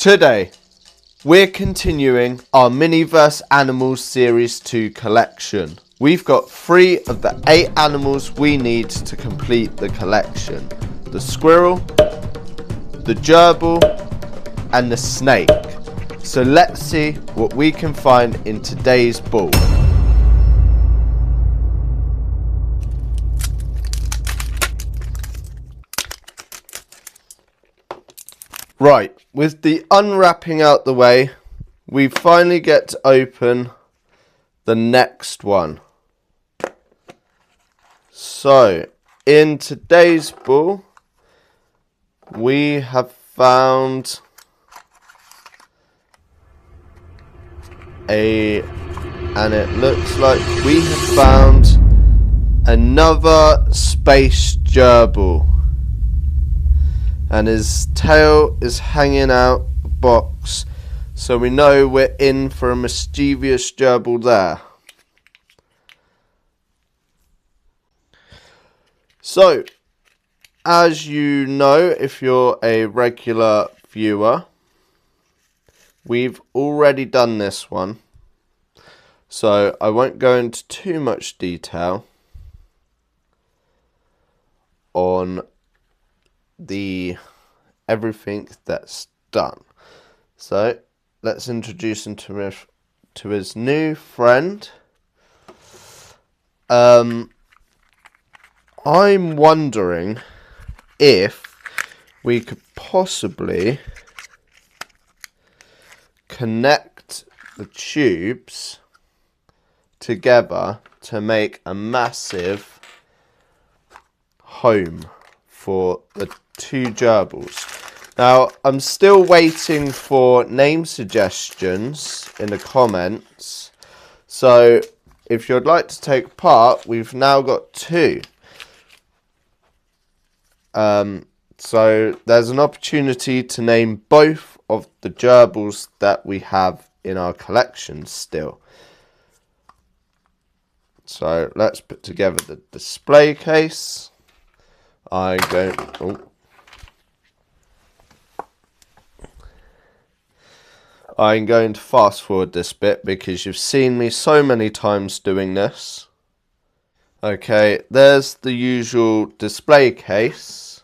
Today, we're continuing our Miniverse Animals Series 2 collection. We've got 3 of the 8 animals we need to complete the collection. The squirrel, the gerbil, and the snake. So let's see what we can find in today's ball. Right, with the unwrapping out the way, we finally get to open the next one. So, in today's ball, we have found and it looks like we have found another space gerbil. And his tail is hanging out the box, so we know we're in for a mischievous gerbil there. So, as you know, if you're a regular viewer, we've already done this one, so I won't go into too much detail on everything that's done. So let's introduce him to his new friend. I'm wondering if we could possibly connect the tubes together to make a massive home for the 2 gerbils. Now, I'm still waiting for name suggestions in the comments. So, if you'd like to take part, we've now got 2. So, there's an opportunity to name both of the gerbils that we have in our collection still. So, let's put together the display case. I'm going to fast forward this bit because you've seen me so many times doing this. Okay, there's the usual display case.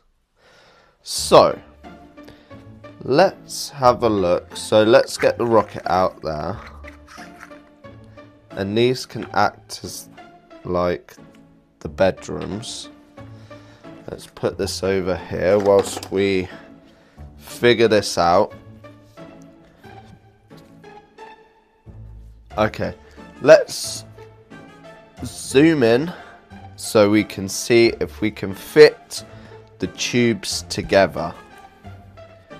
So, let's have a look. So let's get the rocket out there. And these can act as like the bedrooms. Let's put this over here whilst we figure this out. Okay, let's zoom in so we can see if we can fit the tubes together.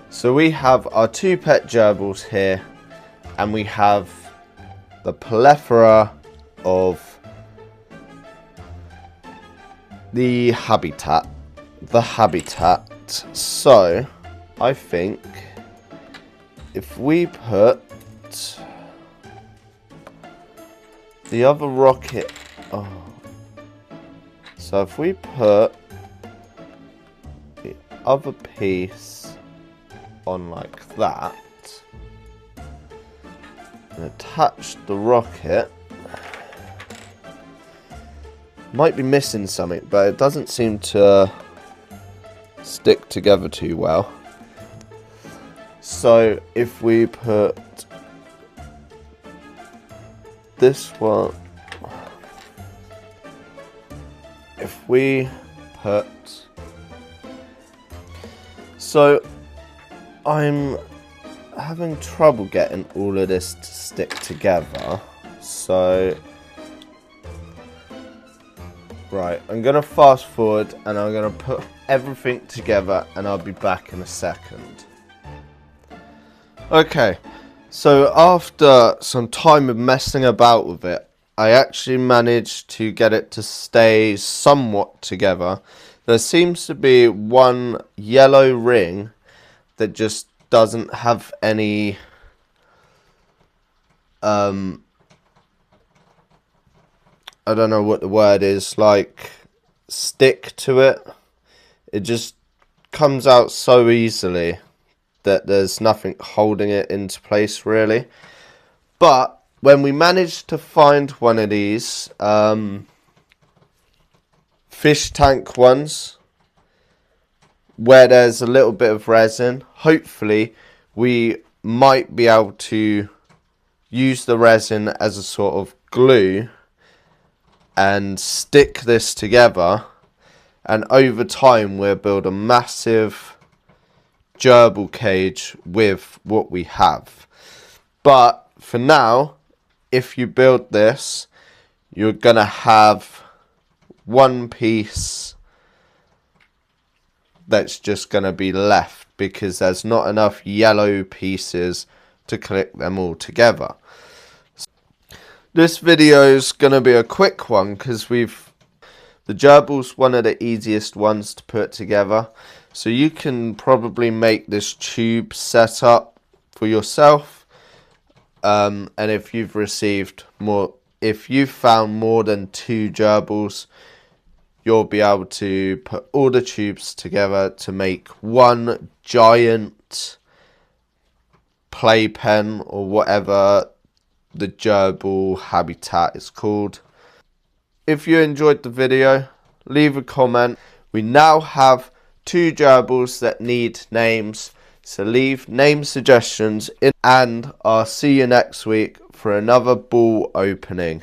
So we have our 2 pet gerbils here, and we have the plethora of the habitat. So I think if we put the other rocket, so if we put the other piece on like that and attach the rocket, might be missing something, but it doesn't seem to stick together too well. So if we put this one, so I'm having trouble getting all of this to stick together. So right, I'm gonna fast forward and I'm gonna put everything together and I'll be back in a second. Okay, so after some time of messing about with it, I actually managed to get it to stay somewhat together. There seems to be one yellow ring that just doesn't have any I don't know what the word is, like stick to it. It just comes out so easily. that there's nothing holding it into place really. But when we managed to find one of these fish tank ones where there's a little bit of resin, hopefully we might be able to use the resin as a sort of glue and stick this together, and over time we'll build a massive gerbil cage with what we have. But for now, if you build this, you're gonna have one piece that's just gonna be left because there's not enough yellow pieces to click them all together. This video is gonna be a quick one because the gerbil's one of the easiest ones to put together, so you can probably make this tube setup for yourself. And if you've found more than 2 gerbils, you'll be able to put all the tubes together to make one giant playpen or whatever the gerbil habitat is called. If you enjoyed the video, leave a comment. We now have 2 gerbils that need names, so leave name suggestions in, and I'll see you next week for another ball opening.